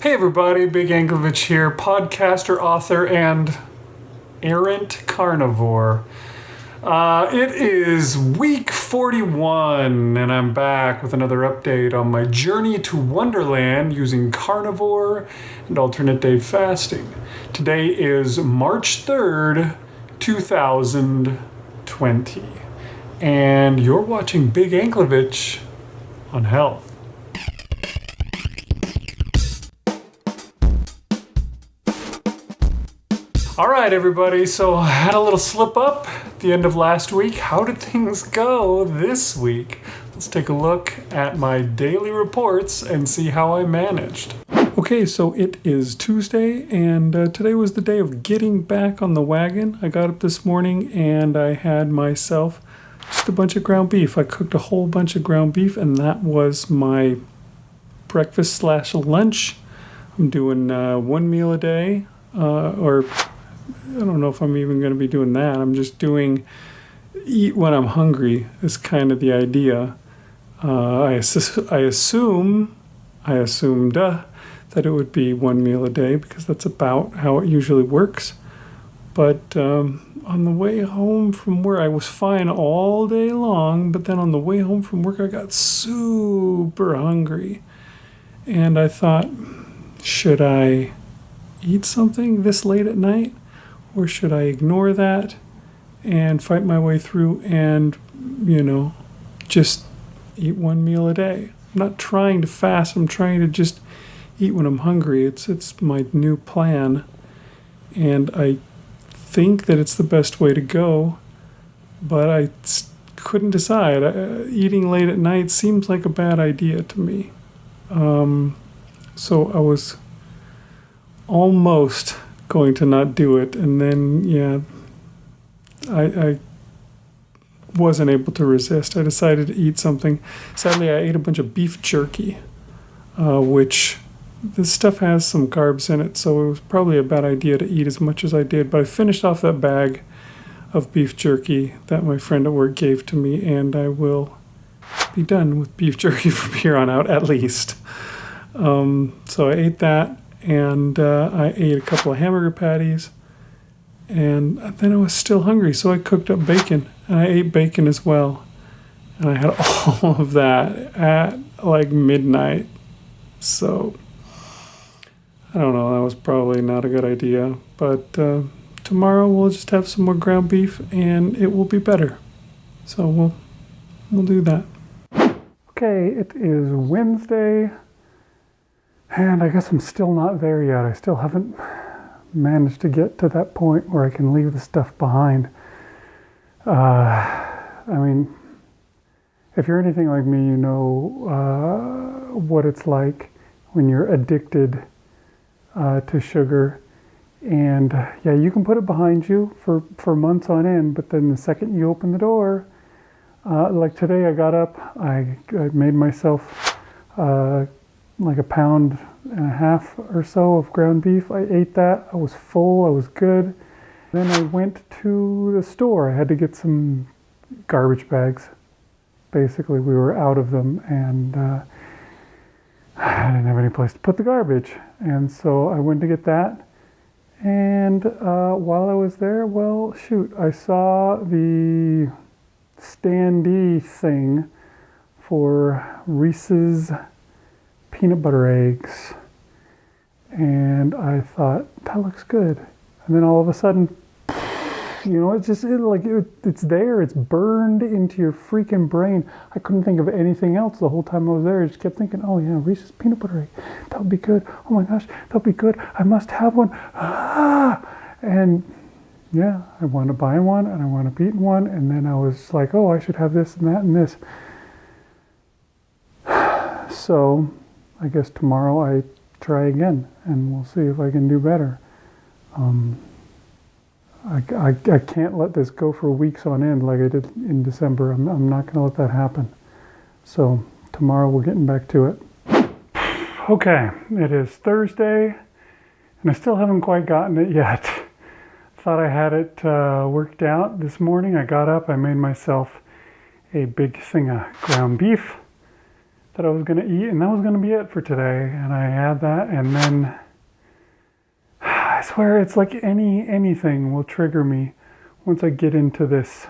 Hey everybody, Big Anklevich here, podcaster, author, and errant carnivore. It is week 41, and I'm back with another update on my journey to One-derland using carnivore and alternate day fasting. Today is March 3rd, 2020, and you're watching Big Anklevich on health. All right, everybody, so I had a little slip up at the end of last week. How did things go this week? Let's take a look at my daily reports and see how I managed. Okay, so it is Tuesday, and today was the day of getting back on the wagon. I got up this morning and I had myself just a bunch of ground beef. I cooked a whole bunch of ground beef, and that was my breakfast/lunch. I'm doing one meal a day, or I don't know if I'm even going to be doing that. I'm just doing eat when I'm hungry is kind of the idea. I assumed that it would be one meal a day because that's about how it usually works. But on the way home from work, I was fine all day long. But then on the way home from work, I got super hungry. And I thought, should I eat something this late at night? Or should I ignore that and fight my way through and, just eat one meal a day? I'm not trying to fast. I'm trying to just eat when I'm hungry. It's my new plan. And I think that it's the best way to go. But I couldn't decide. Eating late at night seems like a bad idea to me. So I was almost going to not do it, and then I wasn't able to resist. I decided to eat something. Sadly, I ate a bunch of beef jerky, which this stuff has some carbs in it, so it was probably a bad idea to eat as much as I did. But I finished off that bag of beef jerky that my friend at work gave to me, and I will be done with beef jerky from here on out, at least. So I ate that. And I ate a couple of hamburger patties, and then I was still hungry, so I cooked up bacon, and I ate bacon as well. And I had all of that at like midnight. So I don't know, that was probably not a good idea. But tomorrow we'll just have some more ground beef, and it will be better. So we'll do that. Okay, it is Wednesday. And I guess I'm still not there yet. I still haven't managed to get to that point where I can leave the stuff behind. If you're anything like me, you know what it's like when you're addicted to sugar. And you can put it behind you for months on end, but then the second you open the door, like today I got up, I made myself like a pound and a half or so of ground beef. I ate that. I was full. I was good. Then I went to the store. I had to get some garbage bags. Basically, we were out of them, and I didn't have any place to put the garbage. And so I went to get that. And while I was there, I saw the standee thing for Reese's peanut butter eggs, and I thought, that looks good. And then all of a sudden, it's there, it's burned into your freaking brain. I couldn't think of anything else the whole time I was there. I just kept thinking, oh yeah, Reese's peanut butter egg, that would be good. Oh my gosh, that would be good. I must have one. And I wound up buying one, and I wound up eating one, and then I was like, oh, I should have this and that and this. So I guess tomorrow I try again, and we'll see if I can do better. I can't let this go for weeks on end like I did in December. I'm not going to let that happen. So tomorrow we're getting back to it. Okay, it is Thursday, and I still haven't quite gotten it yet. Thought I had it worked out this morning. I got up, I made myself a big thing of ground beef. that I was going to eat, and that was going to be it for today. And I had that, and then I swear it's like anything will trigger me once I get into this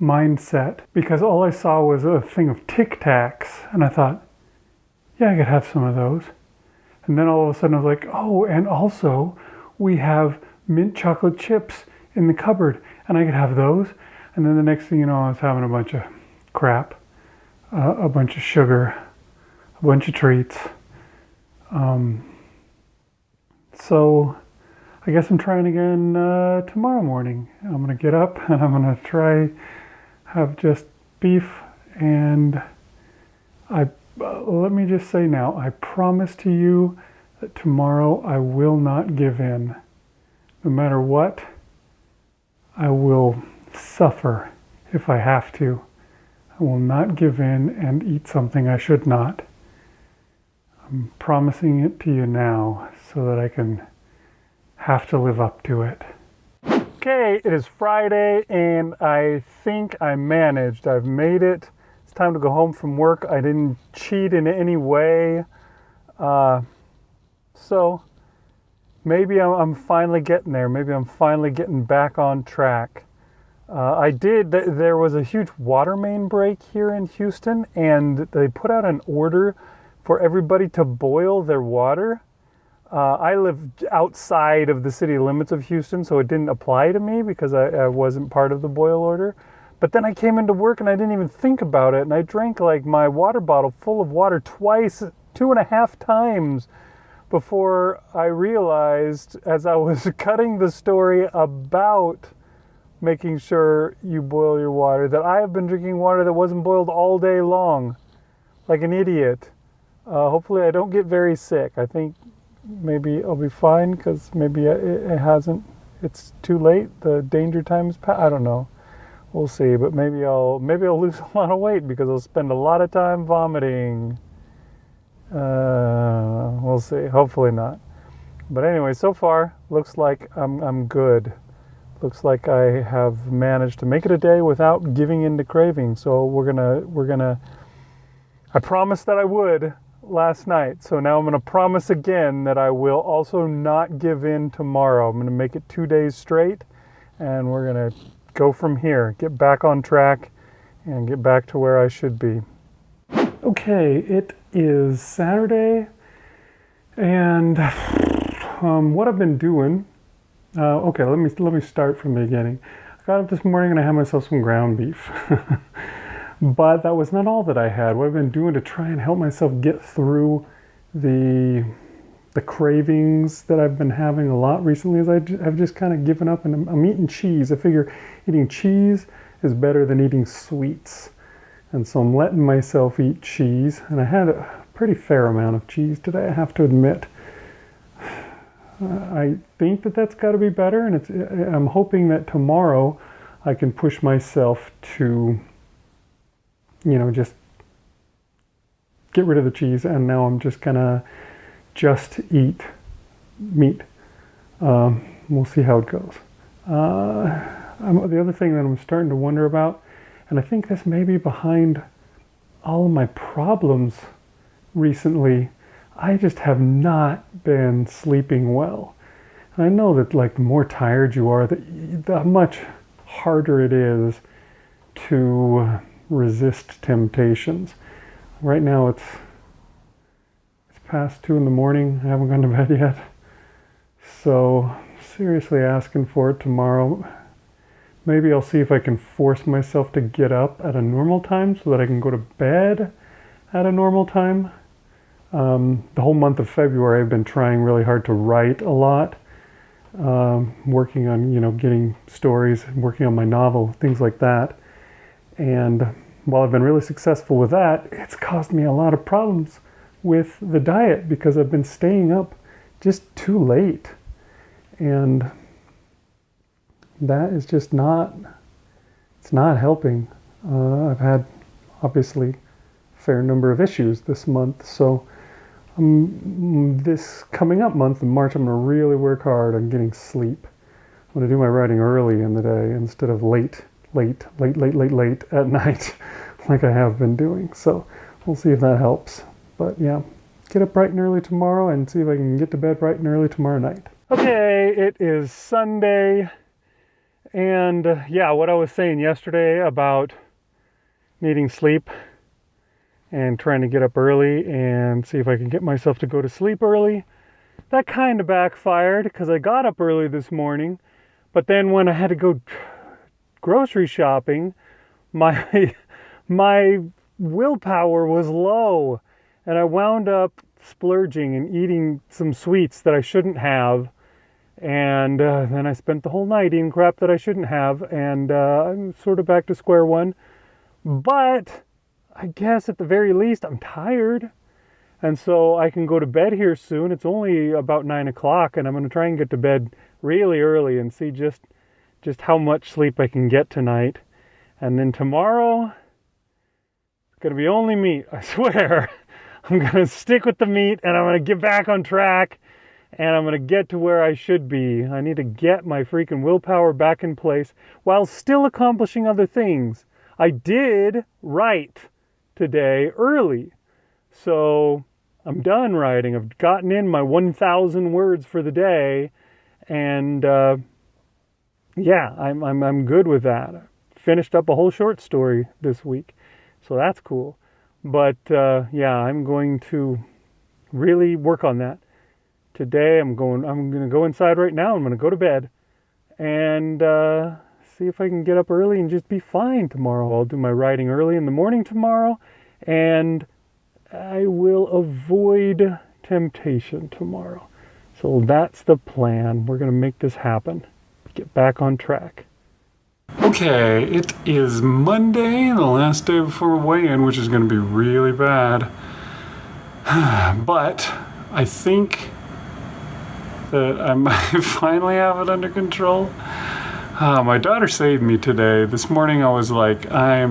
mindset, because all I saw was a thing of Tic Tacs, and I thought, yeah, I could have some of those. And then all of a sudden I was like, oh, and also we have mint chocolate chips in the cupboard, and I could have those. And then the next thing you know, I was having a bunch of crap, a bunch of sugar, a bunch of treats. So I guess I'm trying again tomorrow morning. I'm going to get up and I'm going to try have just beef, and let me just say now, I promise to you that tomorrow I will not give in. No matter what, I will suffer if I have to. I will not give in and eat something I should not. I'm promising it to you now so that I can have to live up to it. Okay, it is Friday, and I think I managed. I've made it. It's time to go home from work. I didn't cheat in any way. So maybe I'm finally getting there. Maybe I'm finally getting back on track. There was a huge water main break here in Houston, and they put out an order for everybody to boil their water. I live outside of the city limits of Houston, so it didn't apply to me because I wasn't part of the boil order. But then I came into work and I didn't even think about it, and I drank like my water bottle full of water twice, 2.5 times, before I realized, as I was cutting the story about making sure you boil your water, that I have been drinking water that wasn't boiled all day long, like an idiot. Hopefully I don't get very sick. I think maybe I'll be fine, because maybe it hasn't, it's too late, the danger time is past. I don't know, we'll see. But maybe I'll lose a lot of weight because I'll spend a lot of time vomiting. We'll see, hopefully not. But anyway, so far looks like I'm good. Looks like I have managed to make it a day without giving in to craving. So we're gonna I promised that I would last night, so now I'm going to promise again that I will also not give in tomorrow. I'm going to make it 2 days straight, and we're going to go from here, get back on track, and get back to where I should be. Okay, it is Saturday, and what I've been doing. Okay, let me start from the beginning. I got up this morning and I had myself some ground beef. But that was not all that I had. What I've been doing to try and help myself get through the cravings that I've been having a lot recently is I've just kind of given up, and I'm eating cheese. I figure eating cheese is better than eating sweets. And so I'm letting myself eat cheese. And I had a pretty fair amount of cheese today, I have to admit. I think that's got to be better, and I'm hoping that tomorrow I can push myself to, just get rid of the cheese, and now I'm just gonna eat meat. We'll see how it goes. The other thing that I'm starting to wonder about, and I think this may be behind all of my problems recently, I just have not been sleeping well. And I know that the more tired you are, the much harder it is to resist temptations. Right now it's past 2 a.m. I haven't gone to bed yet. So seriously asking for it tomorrow. Maybe I'll see if I can force myself to get up at a normal time so that I can go to bed at a normal time. The whole month of February I've been trying really hard to write a lot. Working on, getting stories, working on my novel, things like that. And while I've been really successful with that, it's caused me a lot of problems with the diet because I've been staying up just too late. And that is just it's not helping. I've had, obviously, a fair number of issues this month. So this coming up month in March, I'm going to really work hard on getting sleep. I'm going to do my writing early in the day instead of late at night like I have been doing. So we'll see if that helps. But yeah, get up bright and early tomorrow and see if I can get to bed bright and early tomorrow night. Okay, it is Sunday. And yeah, what I was saying yesterday about needing sleep and trying to get up early and see if I can get myself to go to sleep early, that kind of backfired because I got up early this morning, but then when I had to go grocery shopping, my willpower was low, and I wound up splurging and eating some sweets that I shouldn't have, and then I spent the whole night eating crap that I shouldn't have, and I'm sort of back to square one. But I guess at the very least I'm tired, and so I can go to bed here soon. It's only about 9 o'clock, and I'm going to try and get to bed really early and see just how much sleep I can get tonight. And then tomorrow, it's going to be only meat, I swear. I'm going to stick with the meat, and I'm going to get back on track, and I'm going to get to where I should be. I need to get my freaking willpower back in place while still accomplishing other things. I did write today early, so I'm done writing. I've gotten in my 1,000 words for the day, and yeah, I'm good with that. I finished up a whole short story this week, so that's cool. But yeah, I'm going to really work on that today. I'm going to go inside right now. I'm going to go to bed and see if I can get up early and just be fine tomorrow. I'll do my writing early in the morning tomorrow, and I will avoid temptation tomorrow. So that's the plan. We're going to make this happen. Get back on track. Okay, it is Monday, the last day before weigh-in, which is going to be really bad. But I think that I might finally have it under control. My daughter saved me today. This morning I was like, I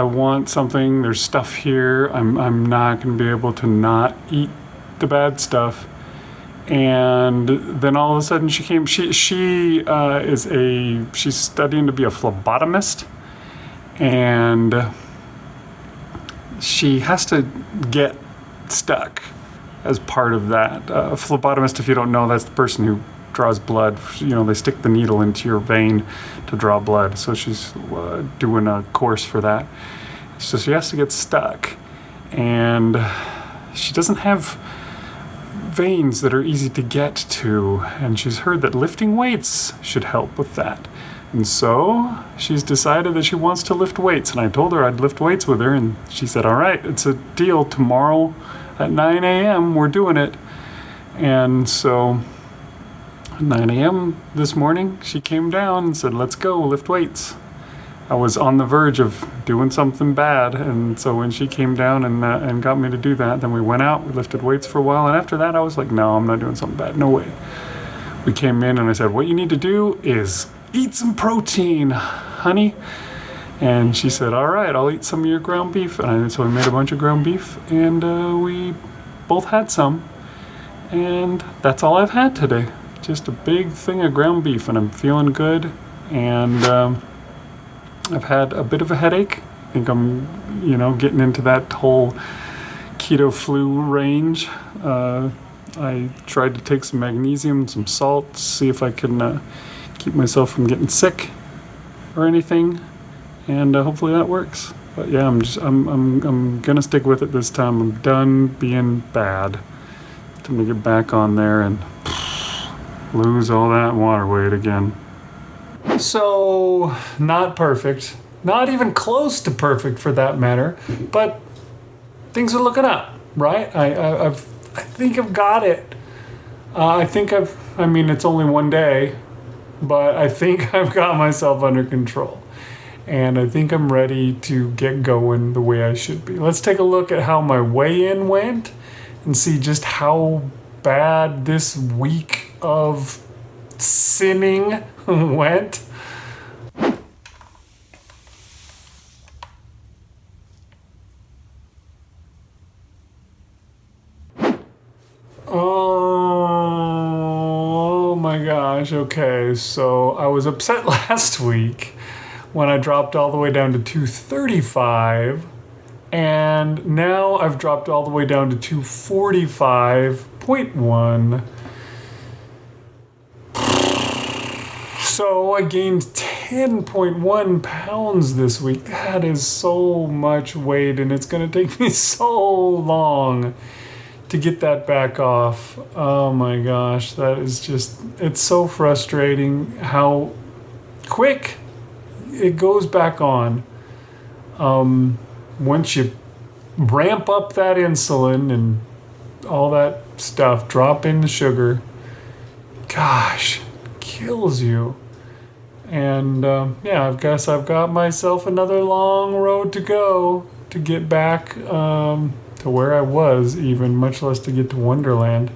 want something. There's stuff here. I'm not going to be able to not eat the bad stuff. And then all of a sudden she came. She's studying to be a phlebotomist, and she has to get stuck as part of that. A phlebotomist, if you don't know, that's the person who draws blood. You know, they stick the needle into your vein to draw blood. So she's doing a course for that. So she has to get stuck, and she doesn't have veins that are easy to get to, and she's heard that lifting weights should help with that. And so she's decided that she wants to lift weights, and I told her I'd lift weights with her, and she said, all right, it's a deal. Tomorrow at 9 a.m. we're doing it. And so at 9 a.m. this morning she came down and said, let's go lift weights. I was on the verge of doing something bad, and so when she came down and got me to do that, then we went out, we lifted weights for a while, and after that I was like, no, I'm not doing something bad, no way. We came in and I said, what you need to do is eat some protein, honey. And she said, all right, I'll eat some of your ground beef. And so we made a bunch of ground beef, and we both had some, and that's all I've had today. Just a big thing of ground beef, and I'm feeling good, and I've had a bit of a headache. I think I'm, getting into that whole keto flu range. I tried to take some magnesium, some salt, see if I can keep myself from getting sick or anything, and hopefully that works. But yeah, I'm gonna stick with it this time. I'm done being bad. Time to get back on there and lose all that water weight again. So, not perfect. Not even close to perfect for that matter. But things are looking up, right? I think I've got it. It's only one day, but I think I've got myself under control. And I think I'm ready to get going the way I should be. Let's take a look at how my weigh-in went and see just how bad this week of sinning went. Oh my gosh, okay, so I was upset last week when I dropped all the way down to 235, And now I've dropped all the way down to 245.1. So I gained 10.1 pounds this week. That is so much weight, and it's going to take me so long to get that back off. Oh my gosh, that is just, it's so frustrating how quick it goes back on. Once you ramp up that insulin and all that stuff, drop in the sugar, gosh, kills you. And yeah, I guess I've got myself another long road to go to get back to where I was, even much less to get to One-derland.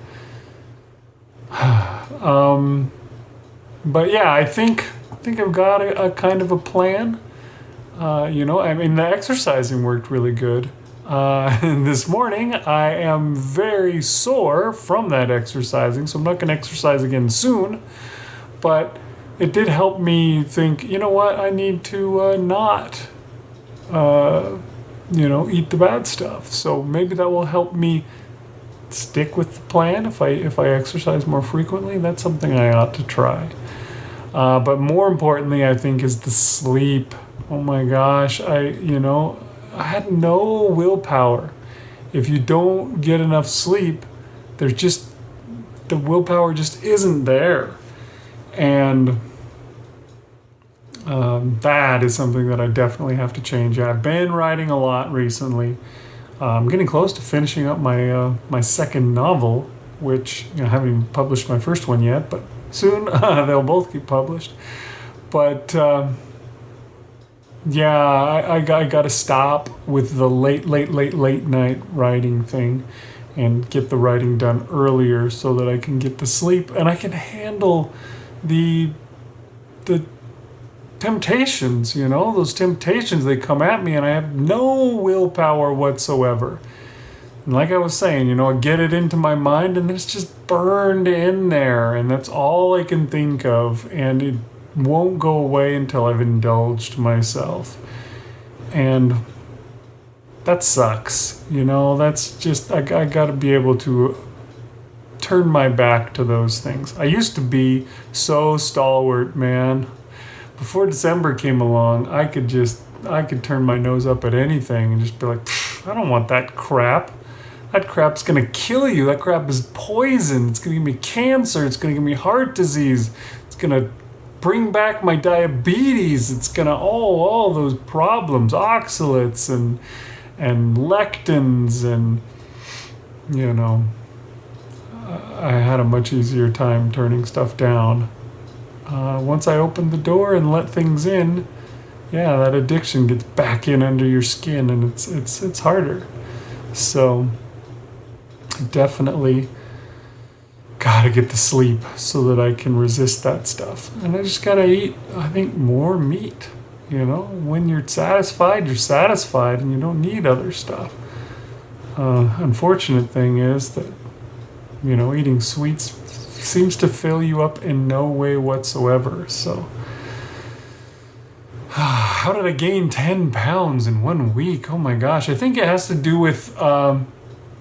But yeah, I think I've got a kind of a plan. I mean, the exercising worked really good. This morning, I am very sore from that exercising, so I'm not going to exercise again soon. But it did help me think, you know what, I need to not, eat the bad stuff. So maybe that will help me stick with the plan if I exercise more frequently. That's something I ought to try. But more importantly, I think, is the sleep. Oh my gosh, I had no willpower. If you don't get enough sleep, the willpower just isn't there. And that is something that I definitely have to change. I've been writing a lot recently. I'm getting close to finishing up my second novel, which I haven't even published my first one yet, but soon they'll both get published. But yeah, I got to stop with the late night writing thing and get the writing done earlier so that I can get the sleep and I can handle the temptations, those temptations, they come at me and I have no willpower whatsoever. And like I was saying, I get it into my mind and it's just burned in there, and that's all I can think of, and it won't go away until I've indulged myself. And that sucks, that's just, I got to be able to turn my back to those things. I used to be so stalwart, man. Before December came along, I could turn my nose up at anything and just be like, I don't want that crap. That crap's going to kill you. That crap is poison. It's going to give me cancer. It's going to give me heart disease. It's going to bring back my diabetes. It's going to, all those problems, oxalates and lectins, and, I had a much easier time turning stuff down. Once I opened the door and let things in, yeah, that addiction gets back in under your skin, and it's harder. So definitely gotta get to sleep so that I can resist that stuff. And I just gotta eat, I think, more meat. When you're satisfied, and you don't need other stuff. Unfortunate thing is that, eating sweets seems to fill you up in no way whatsoever. So how did I gain 10 pounds in 1 week? Oh my gosh. I think it has to do with a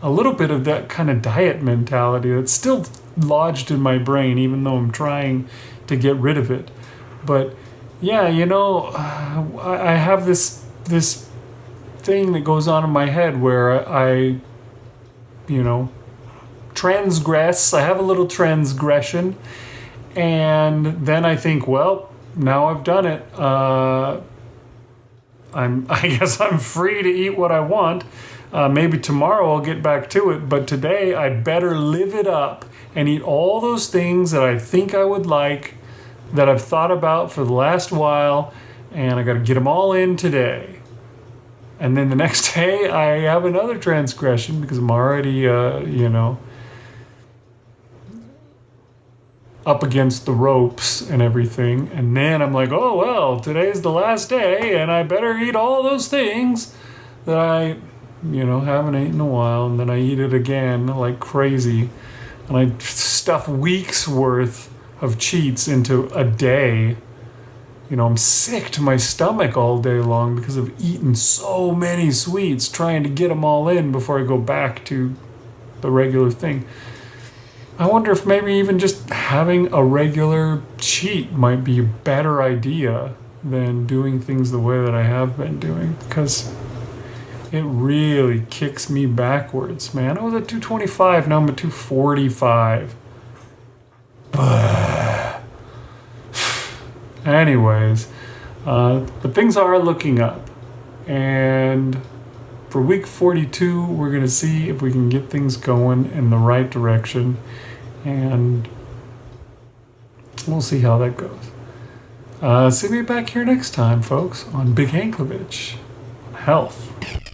little bit of that kind of diet mentality that's still lodged in my brain, even though I'm trying to get rid of it. But yeah, I have this thing that goes on in my head where I transgress. I have a little transgression, and then I think, well, now I've done it. I guess I'm free to eat what I want. Maybe tomorrow I'll get back to it, but today I better live it up and eat all those things that I think I would like, that I've thought about for the last while, and I got to get them all in today. And then the next day I have another transgression because I'm already, up against the ropes and everything. And then I'm like, oh, well, today's the last day and I better eat all those things that I, haven't eaten in a while. And then I eat it again like crazy. And I stuff weeks worth of cheats into a day, I'm sick to my stomach all day long because I've eaten so many sweets, trying to get them all in before I go back to the regular thing. I wonder if maybe even just having a regular cheat might be a better idea than doing things the way that I have been doing, because it really kicks me backwards, man. I was at 225, now I'm at 245. Anyways, but things are looking up. And for week 42, we're going to see if we can get things going in the right direction. And we'll see how that goes. See me back here next time, folks, on Big Hanklevich on Health.